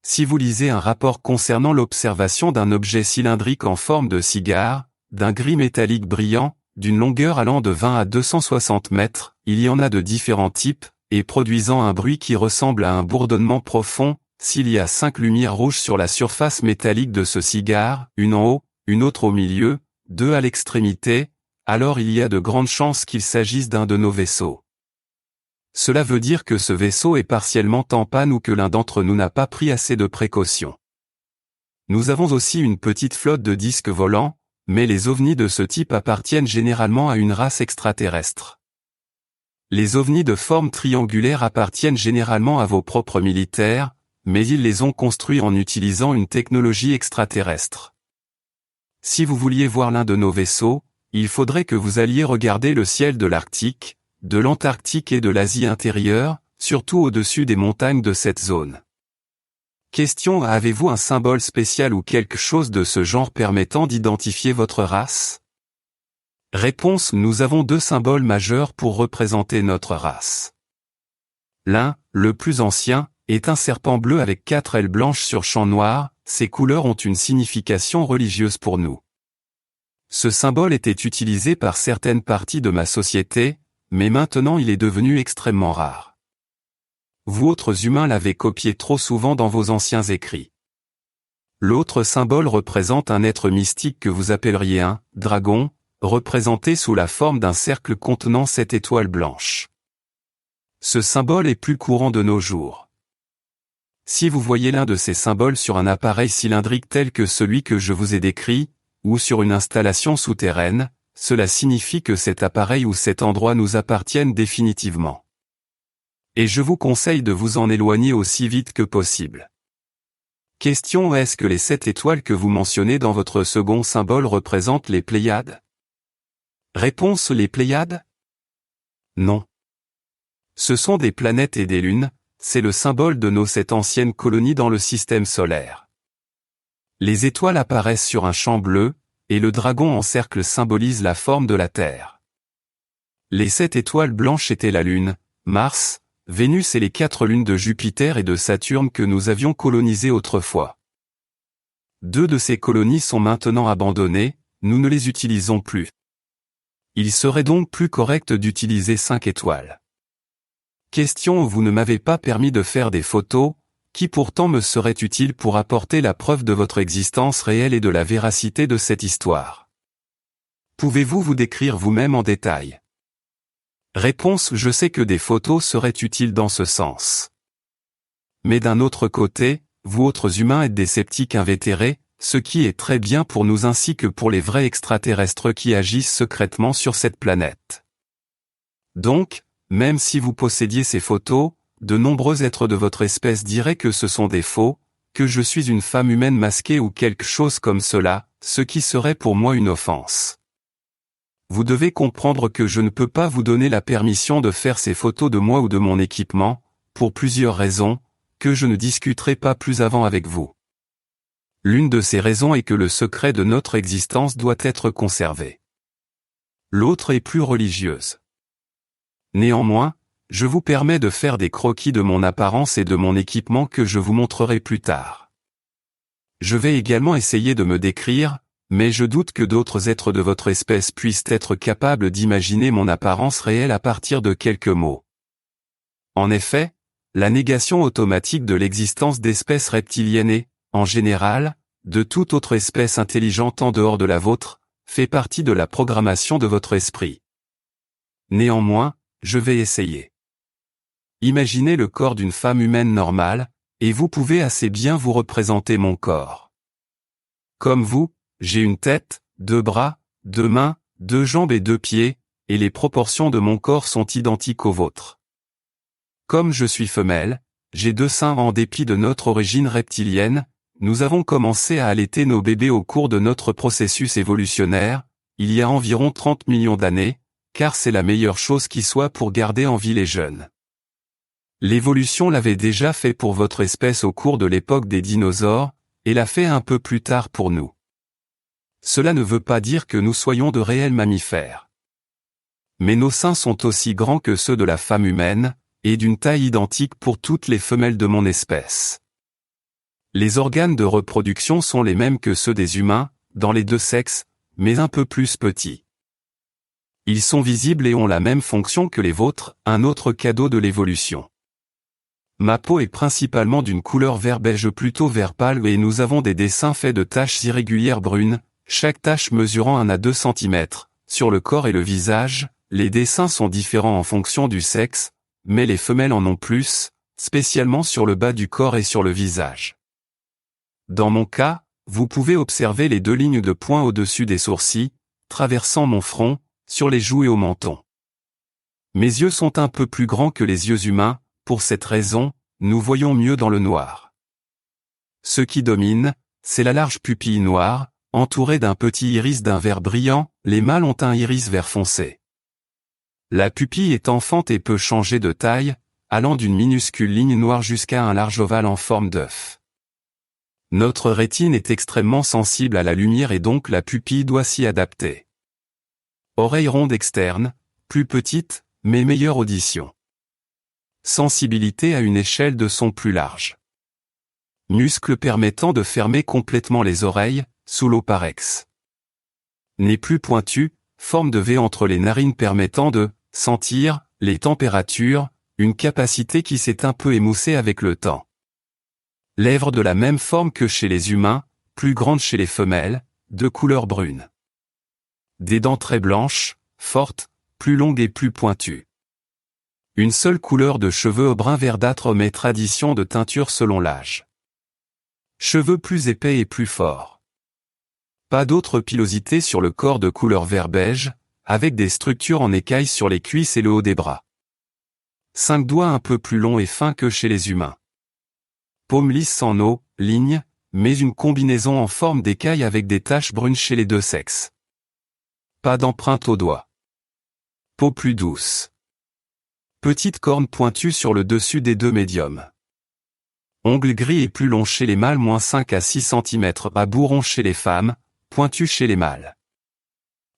Si vous lisez un rapport concernant l'observation d'un objet cylindrique en forme de cigare, d'un gris métallique brillant, d'une longueur allant de 20 à 260 mètres, il y en a de différents types, et produisant un bruit qui ressemble à un bourdonnement profond, s'il y a 5 lumières rouges sur la surface métallique de ce cigare, une en haut, une autre au milieu, 2 à l'extrémité, alors il y a de grandes chances qu'il s'agisse d'un de nos vaisseaux. Cela veut dire que ce vaisseau est partiellement en panne ou que l'un d'entre nous n'a pas pris assez de précautions. Nous avons aussi une petite flotte de disques volants, mais les ovnis de ce type appartiennent généralement à une race extraterrestre. Les ovnis de forme triangulaire appartiennent généralement à vos propres militaires, mais ils les ont construits en utilisant une technologie extraterrestre. Si vous vouliez voir l'un de nos vaisseaux, il faudrait que vous alliez regarder le ciel de l'Arctique, de l'Antarctique et de l'Asie intérieure, surtout au-dessus des montagnes de cette zone. Question: avez-vous un symbole spécial ou quelque chose de ce genre permettant d'identifier votre race? Réponse: nous avons 2 symboles majeurs pour représenter notre race. L'un, le plus ancien, est un serpent bleu avec 4 ailes blanches sur champ noir. Ces couleurs ont une signification religieuse pour nous. Ce symbole était utilisé par certaines parties de ma société, mais maintenant il est devenu extrêmement rare. Vous autres humains l'avez copié trop souvent dans vos anciens écrits. L'autre symbole représente un être mystique que vous appelleriez un dragon, représenté sous la forme d'un cercle contenant 7 étoiles blanches. Ce symbole est plus courant de nos jours. Si vous voyez l'un de ces symboles sur un appareil cylindrique tel que celui que je vous ai décrit, ou sur une installation souterraine, cela signifie que cet appareil ou cet endroit nous appartiennent définitivement. Et je vous conseille de vous en éloigner aussi vite que possible. Question: est-ce que les 7 étoiles que vous mentionnez dans votre second symbole représentent les Pléiades? Réponse: les Pléiades? Non. Ce sont des planètes et des lunes. C'est le symbole de nos 7 anciennes colonies dans le système solaire. Les étoiles apparaissent sur un champ bleu, et le dragon en cercle symbolise la forme de la Terre. Les 7 étoiles blanches étaient la Lune, Mars, Vénus et les 4 lunes de Jupiter et de Saturne que nous avions colonisées autrefois. 2 de ces colonies sont maintenant abandonnées, nous ne les utilisons plus. Il serait donc plus correct d'utiliser 5 étoiles. Question: vous ne m'avez pas permis de faire des photos, qui pourtant me seraient utiles pour apporter la preuve de votre existence réelle et de la véracité de cette histoire. Pouvez-vous vous décrire vous-même en détail? Réponse: je sais que des photos seraient utiles dans ce sens. Mais d'un autre côté, vous autres humains êtes des sceptiques invétérés, ce qui est très bien pour nous ainsi que pour les vrais extraterrestres qui agissent secrètement sur cette planète. Donc, même si vous possédiez ces photos, de nombreux êtres de votre espèce diraient que ce sont des faux, que je suis une femme humaine masquée ou quelque chose comme cela, ce qui serait pour moi une offense. Vous devez comprendre que je ne peux pas vous donner la permission de faire ces photos de moi ou de mon équipement, pour plusieurs raisons, que je ne discuterai pas plus avant avec vous. L'une de ces raisons est que le secret de notre existence doit être conservé. L'autre est plus religieuse. Néanmoins, je vous permets de faire des croquis de mon apparence et de mon équipement que je vous montrerai plus tard. Je vais également essayer de me décrire, mais je doute que d'autres êtres de votre espèce puissent être capables d'imaginer mon apparence réelle à partir de quelques mots. En effet, la négation automatique de l'existence d'espèces reptiliennes et, en général, de toute autre espèce intelligente en dehors de la vôtre, fait partie de la programmation de votre esprit. Néanmoins, je vais essayer. Imaginez le corps d'une femme humaine normale, et vous pouvez assez bien vous représenter mon corps. Comme vous, j'ai une tête, 2 bras, 2 mains, 2 jambes et 2 pieds, et les proportions de mon corps sont identiques aux vôtres. Comme je suis femelle, j'ai 2 seins en dépit de notre origine reptilienne. Nous avons commencé à allaiter nos bébés au cours de notre processus évolutionnaire, il y a environ 30 millions d'années, car c'est la meilleure chose qui soit pour garder en vie les jeunes. L'évolution l'avait déjà fait pour votre espèce au cours de l'époque des dinosaures, et l'a fait un peu plus tard pour nous. Cela ne veut pas dire que nous soyons de réels mammifères. Mais nos seins sont aussi grands que ceux de la femme humaine, et d'une taille identique pour toutes les femelles de mon espèce. Les organes de reproduction sont les mêmes que ceux des humains, dans les deux sexes, mais un peu plus petits. Ils sont visibles et ont la même fonction que les vôtres, un autre cadeau de l'évolution. Ma peau est principalement d'une couleur vert beige plutôt vert pâle et nous avons des dessins faits de taches irrégulières brunes, chaque tache mesurant 1 à 2 cm. Sur le corps et le visage, les dessins sont différents en fonction du sexe, mais les femelles en ont plus, spécialement sur le bas du corps et sur le visage. Dans mon cas, vous pouvez observer les 2 lignes de points au-dessus des sourcils, traversant mon front, sur les joues et au menton. Mes yeux sont un peu plus grands que les yeux humains, pour cette raison, nous voyons mieux dans le noir. Ce qui domine, c'est la large pupille noire, entourée d'un petit iris d'un vert brillant, les mâles ont un iris vert foncé. La pupille est enfante et peut changer de taille, allant d'une minuscule ligne noire jusqu'à un large ovale en forme d'œuf. Notre rétine est extrêmement sensible à la lumière et donc la pupille doit s'y adapter. Oreille ronde externe, plus petite, mais meilleure audition. Sensibilité à une échelle de son plus large. Muscles permettant de fermer complètement les oreilles, sous l'oparex. Nez plus pointu, forme de V entre les narines permettant de sentir les températures, une capacité qui s'est un peu émoussée avec le temps. Lèvres de la même forme que chez les humains, plus grandes chez les femelles, de couleur brune. Des dents très blanches, fortes, plus longues et plus pointues. Une seule couleur de cheveux au brun verdâtre mais tradition de teinture selon l'âge. Cheveux plus épais et plus forts. Pas d'autre pilosité sur le corps de couleur vert beige, avec des structures en écailles sur les cuisses et le haut des bras. 5 doigts un peu plus longs et fins que chez les humains. Paume lisse sans os, lignes, mais une combinaison en forme d'écaille avec des taches brunes chez les deux sexes. Pas d'empreinte aux doigts. Peau plus douce. Petite corne pointue sur le dessus des 2 médiums. Ongles gris et plus longs chez les mâles, -5 à 6 cm, à bourron chez les femmes, pointus chez les mâles.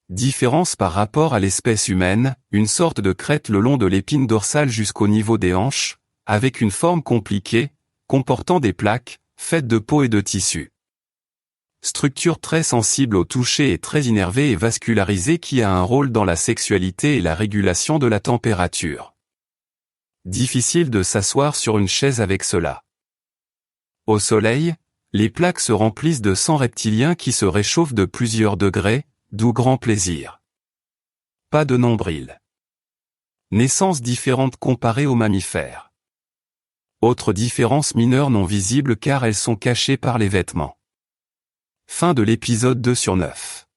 Différence par rapport à l'espèce humaine, une sorte de crête le long de l'épine dorsale jusqu'au niveau des hanches, avec une forme compliquée, comportant des plaques, faites de peau et de tissu. Structure très sensible au toucher et très innervée et vascularisée qui a un rôle dans la sexualité et la régulation de la température. Difficile de s'asseoir sur une chaise avec cela. Au soleil, les plaques se remplissent de sang reptilien qui se réchauffe de plusieurs degrés, d'où grand plaisir. Pas de nombril. Naissance différente comparée aux mammifères. Autres différences mineures non visibles car elles sont cachées par les vêtements. Fin de l'épisode 2/9.